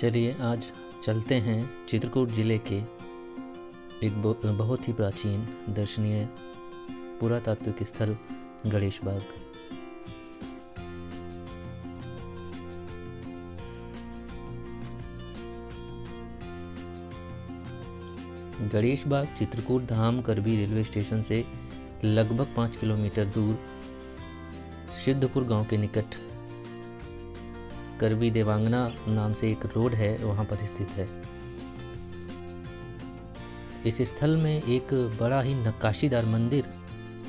चलिए आज चलते हैं चित्रकूट ज़िले के एक बहुत ही प्राचीन दर्शनीय पुरातात्विक स्थल गणेश बाग। गणेश बाग चित्रकूट धाम करबी रेलवे स्टेशन से लगभग 5 किलोमीटर दूर सिद्धपुर गांव के निकट करबी देवांगना नाम से एक रोड है, वहां पर स्थित है। इस स्थल में एक बड़ा ही नक्काशीदार मंदिर,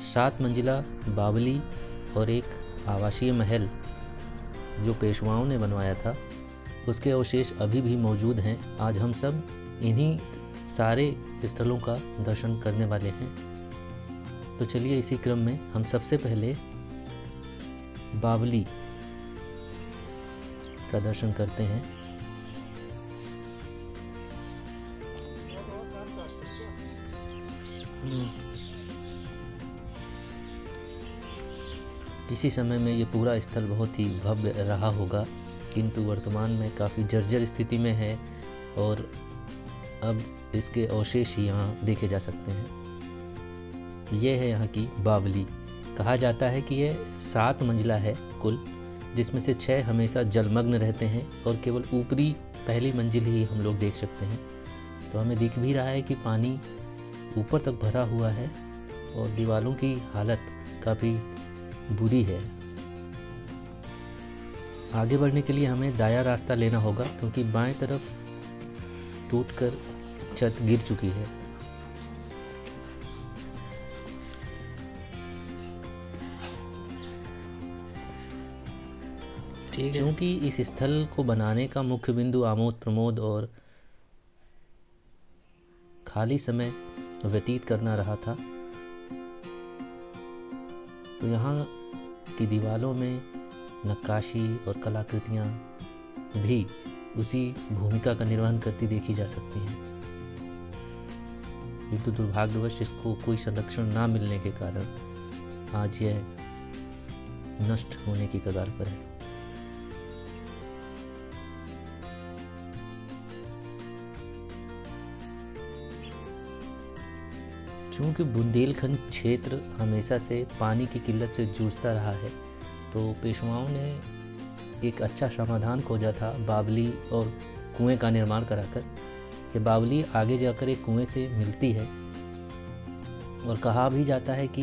7 मंजिला बावली और एक आवासीय महल जो पेशवाओं ने बनवाया था, उसके अवशेष अभी भी मौजूद हैं। आज हम सब इन्हीं सारे स्थलों का दर्शन करने वाले हैं। तो चलिए इसी क्रम में हम सबसे पहले बावली का दर्शन करते हैं। किसी समय में ये पूरा स्थल बहुत ही भव्य रहा होगा, किंतु वर्तमान में काफ़ी जर्जर स्थिति में है और अब इसके अवशेष ही यहाँ देखे जा सकते हैं। ये है यहाँ की बावली। कहा जाता है कि यह 7 मंजिला है कुल, जिसमें से 6 हमेशा जलमग्न रहते हैं और केवल ऊपरी पहली मंजिल ही हम लोग देख सकते हैं। तो हमें दिख भी रहा है कि पानी ऊपर तक भरा हुआ है और दीवारों की हालत काफ़ी बुरी है। आगे बढ़ने के लिए हमें दायां रास्ता लेना होगा, क्योंकि बाएं तरफ टूटकर छत गिर चुकी है। क्योंकि इस स्थल को बनाने का मुख्य बिंदु आमोद प्रमोद और खाली समय व्यतीत करना रहा था, तो यहाँ की दीवारों में नक्काशी और कलाकृतियाँ भी उसी भूमिका का निर्वहन करती देखी जा सकती हैं। किंतु दुर्भाग्यवश इसको कोई संरक्षण ना मिलने के कारण आज यह नष्ट होने की कगार पर है। चूँकि बुंदेलखंड क्षेत्र हमेशा से पानी की किल्लत से जूझता रहा है, तो पेशवाओं ने एक अच्छा समाधान खोजा था बावली और कुएं का निर्माण कराकर। ये बावली आगे जाकर एक कुएं से मिलती है और कहा भी जाता है कि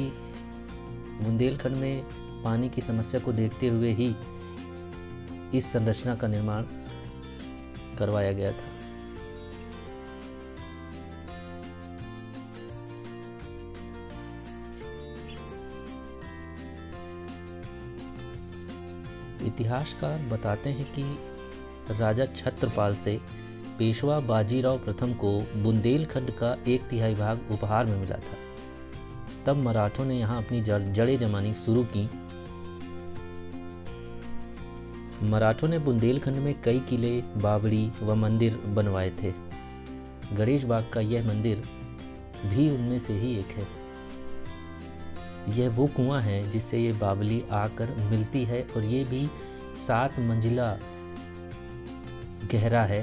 बुंदेलखंड में पानी की समस्या को देखते हुए ही इस संरचना का निर्माण करवाया गया था। इतिहासकार बताते हैं कि राजा छत्रपाल से पेशवा बाजीराव प्रथम को बुंदेलखंड का 1/3 भाग उपहार में मिला था। तब मराठों ने यहाँ अपनी जड़ें जमानी शुरू की। मराठों ने बुंदेलखंड में कई किले, बावड़ी व मंदिर बनवाए थे। गणेश बाग का यह मंदिर भी उनमें से ही एक है। यह वो कुआं है जिससे ये बावली आकर मिलती है और ये भी 7 मंजिला गहरा है।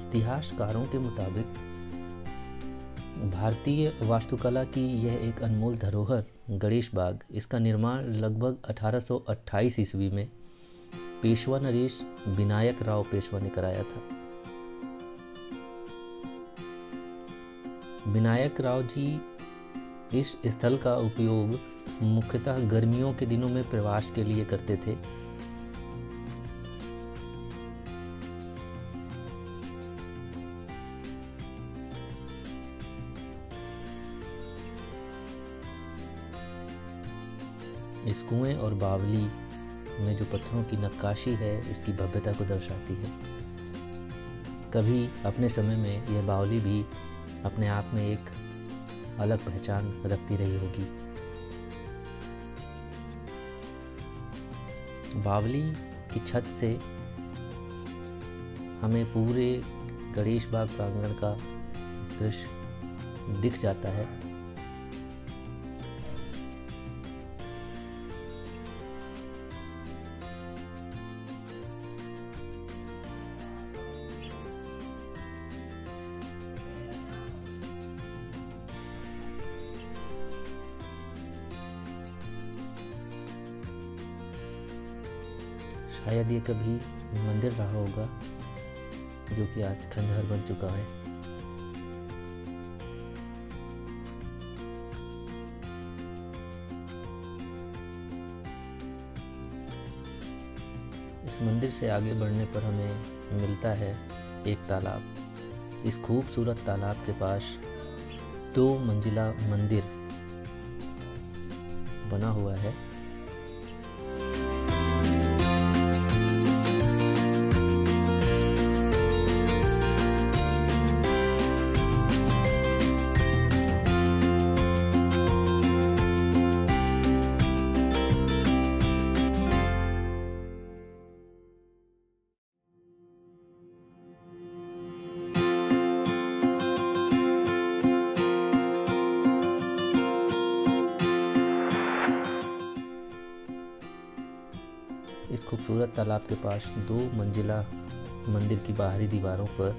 इतिहासकारों के मुताबिक भारतीय वास्तुकला की यह एक अनमोल धरोहर गणेश बाग, इसका निर्माण लगभग 1828 ईस्वी में पेशवा नरेश विनायक राव पेशवा ने कराया था। विनायक राव जी इस स्थल का उपयोग मुख्यतः गर्मियों के दिनों में प्रवास के लिए करते थे। इस कुएं और बावली में जो पत्थरों की नक्काशी है, इसकी भव्यता को दर्शाती है। कभी अपने समय में यह बावली भी अपने आप में एक अलग पहचान रखती रही होगी। बावली की छत से हमें पूरे गणेश बाग प्रांगण का दृश्य दिख जाता है। शायद ये कभी मंदिर रहा होगा, जो कि आज खंडहर बन चुका है। इस मंदिर से आगे बढ़ने पर हमें मिलता है एक तालाब। इस खूबसूरत तालाब के पास 2 मंजिला मंदिर बना हुआ है। इस खूबसूरत तालाब के पास 2 मंजिला मंदिर की बाहरी दीवारों पर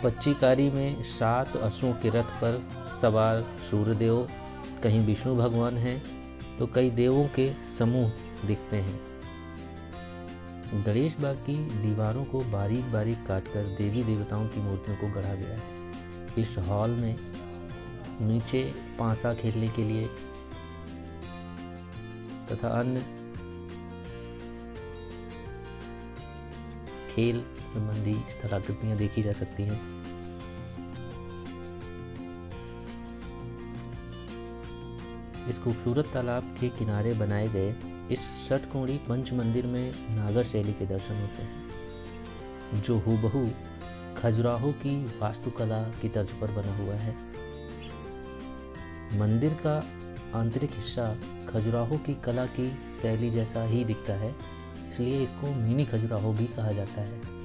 पच्चीकारी में 7 अश्वों के रथ पर सवार सूर्यदेव, कहीं विष्णु भगवान हैं तो कई देवों के समूह दिखते हैं। गणेश बाग की दीवारों को बारीक बारीक काटकर देवी देवताओं की मूर्तियों को गढ़ा गया है। इस हॉल में नीचे पांसा खेलने के लिए तथा अन्य खेल संबंधी स्थलाकृतियां देखी जा सकती हैं। इस खूबसूरत तालाब के किनारे बनाए गए इस षटकोणी पंच मंदिर में नागर शैली के दर्शन होते हैं, जो हूबहू खजुराहो की वास्तुकला की तर्ज पर बना हुआ है। मंदिर का आंतरिक हिस्सा खजुराहो की कला की शैली जैसा ही दिखता है, इसलिए इसको मिनी खजुराहो भी कहा जाता है।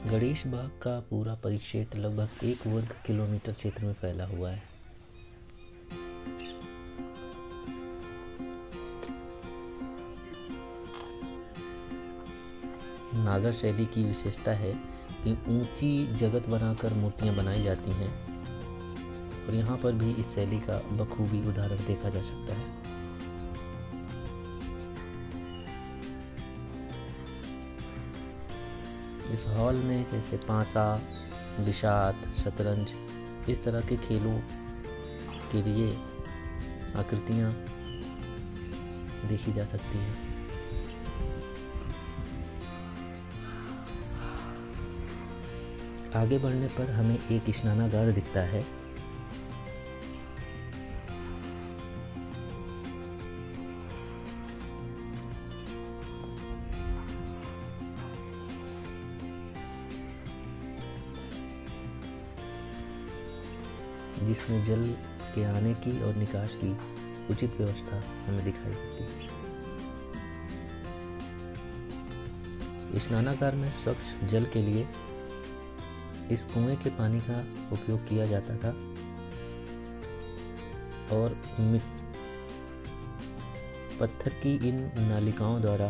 गणेश बाग का पूरा परिक्षेत्र लगभग 1 वर्ग किलोमीटर क्षेत्र में फैला हुआ है। नागर शैली की विशेषता है कि ऊंची जगत बनाकर मूर्तियां बनाई जाती हैं और यहाँ पर भी इस शैली का बखूबी उदाहरण देखा जा सकता है। इस हॉल में जैसे पांसा, बिशात, शतरंज इस तरह के खेलों के लिए आकृतियाँ देखी जा सकती हैं। आगे बढ़ने पर हमें एक स्नानागार दिखता है। जिसमें जल के आने की और निकास की उचित व्यवस्था हमें दिखाई देती है। स्नानागार में स्वच्छ जल के लिए इस कुएं के पानी का उपयोग किया जाता था और पत्थर की इन नालिकाओं द्वारा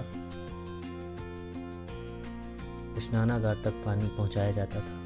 स्नानागार तक पानी पहुंचाया जाता था।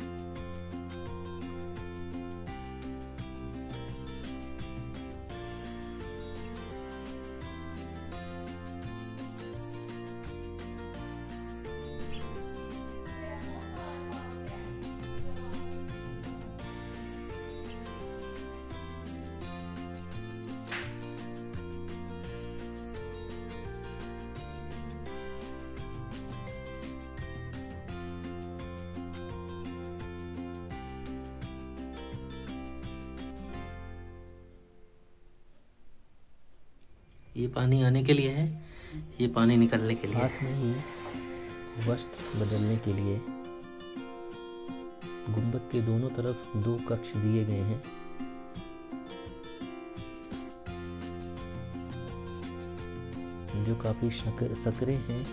ये पानी आने के लिए है, ये पानी निकलने के लिए। पास में ही वस्त्र बदलने के लिए गुंबद के दोनों तरफ 2 कक्ष दिए गए हैं। जो काफी सकरे हैं।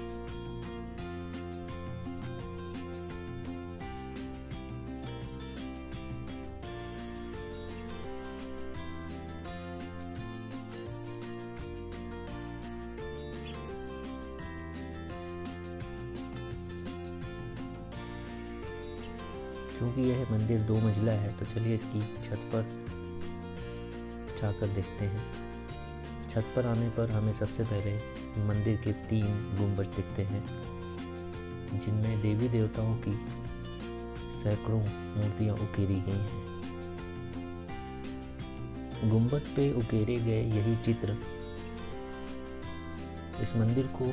क्योंकि यह मंदिर 2 मंजिला है तो चलिए इसकी छत पर जाकर देखते हैं। छत पर आने पर हमें सबसे पहले मंदिर के 3 गुंबज दिखते हैं, जिनमें देवी देवताओं की सैकड़ों मूर्तियां उकेरी गई हैं। गुंबद पे उकेरे गए यही चित्र इस मंदिर को,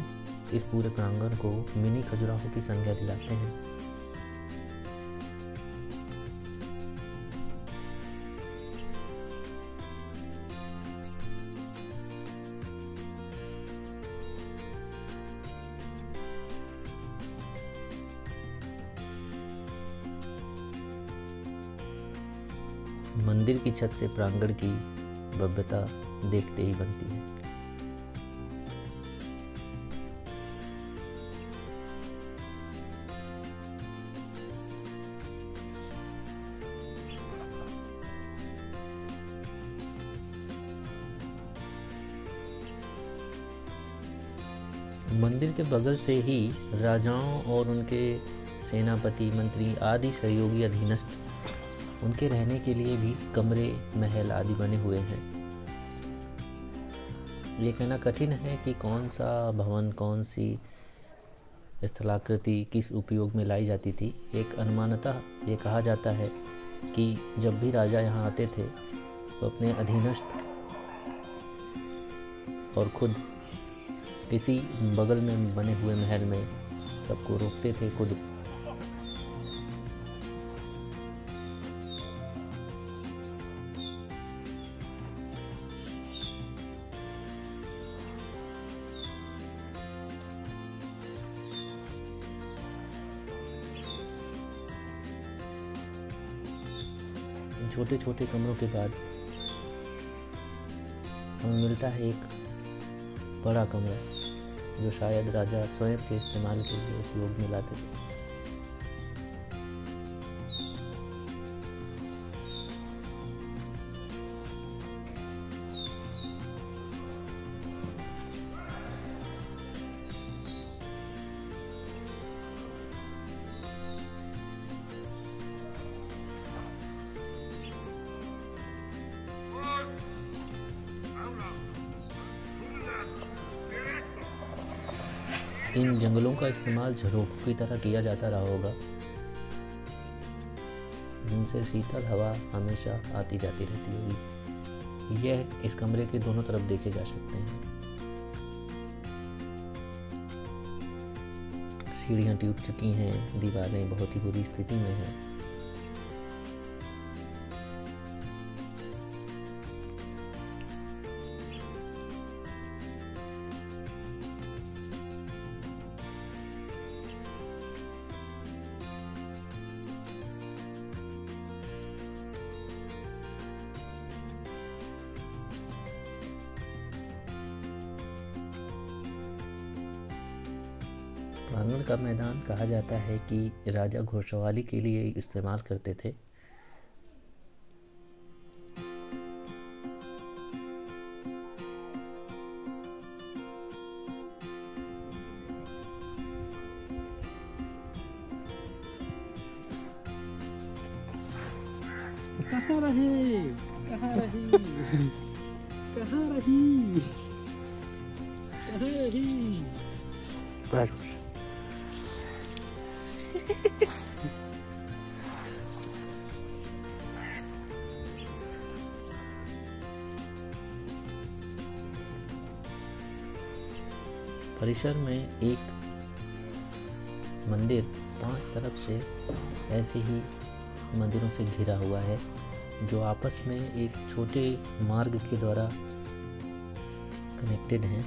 इस पूरे प्रांगण को मिनी खजुराहो की संज्ञा दिलाते हैं। मंदिर की छत से प्रांगण की भव्यता देखते ही बनती है। मंदिर के बगल से ही राजाओं और उनके सेनापति, मंत्री आदि सहयोगी अधीनस्थ उनके रहने के लिए भी कमरे, महल आदि बने हुए हैं। ये कहना कठिन है कि कौन सा भवन, कौन सी स्थलाकृति किस उपयोग में लाई जाती थी। एक अनुमानतः ये कहा जाता है कि जब भी राजा यहाँ आते थे तो अपने अधीनस्थ और खुद इसी बगल में बने हुए महल में सबको रोकते थे। खुद छोटे छोटे कमरों के बाद हमें मिलता है एक बड़ा कमरा, जो शायद राजा स्वयं के इस्तेमाल के लिए उपयोग में लाते थे। इन जंगलों का इस्तेमाल झरोखों की तरह किया जाता रहा होगा, जिनसे शीतल हवा हमेशा आती जाती रहती होगी। यह इस कमरे के दोनों तरफ देखे जा सकते हैं। सीढ़ियां टूट चुकी हैं, दीवारें बहुत ही बुरी स्थिति में हैं। प्रांगण का मैदान कहा जाता है कि राजा घोड़सवारी के लिए इस्तेमाल करते थे। कहाँ रही? कहाँ रही? कहाँ रही? कहाँ रही? परिसर में एक मंदिर 5 तरफ से ऐसे ही मंदिरों से घिरा हुआ है, जो आपस में एक छोटे मार्ग के द्वारा कनेक्टेड हैं।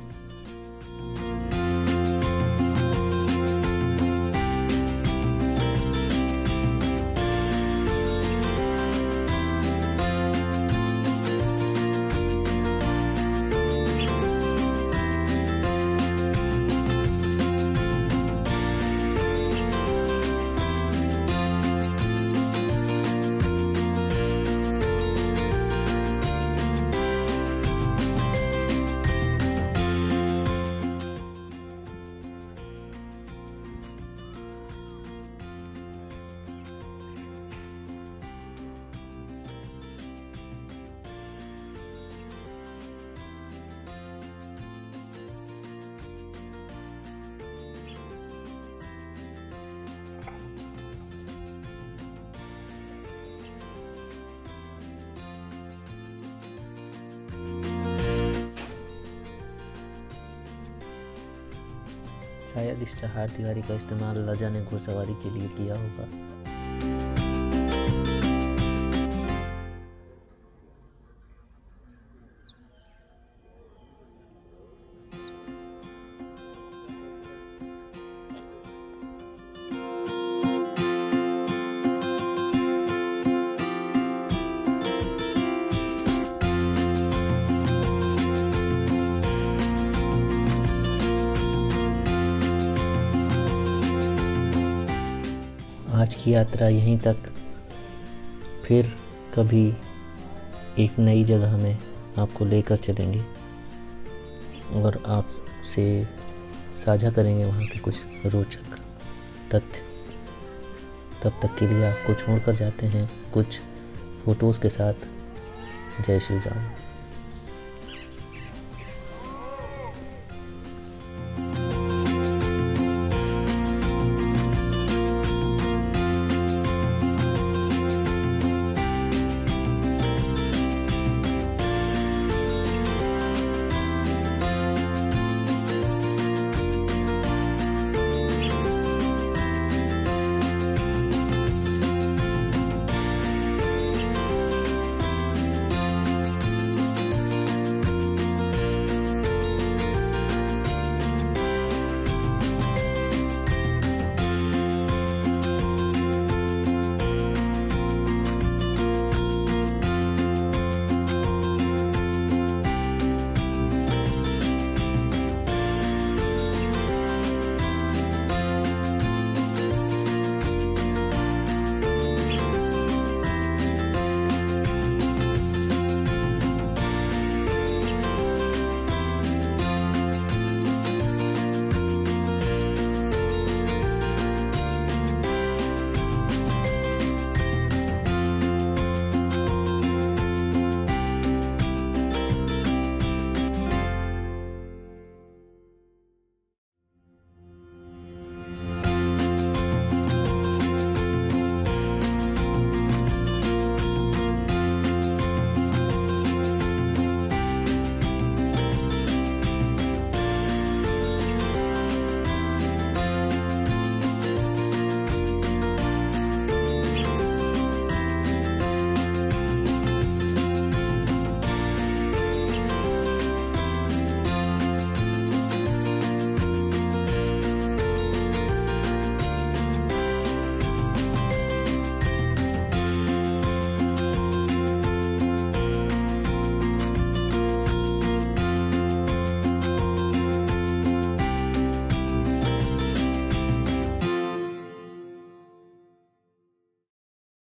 शायद इस चहार दीवारी का इस्तेमाल राजा ने घुड़सवारी के लिए किया होगा। आज की यात्रा यहीं तक, फिर कभी एक नई जगह में आपको लेकर चलेंगे और आपसे साझा करेंगे वहाँ के कुछ रोचक तथ्य। तब तक के लिए आपको छोड़कर जाते हैं कुछ फ़ोटोज़ के साथ। जय श्री राम।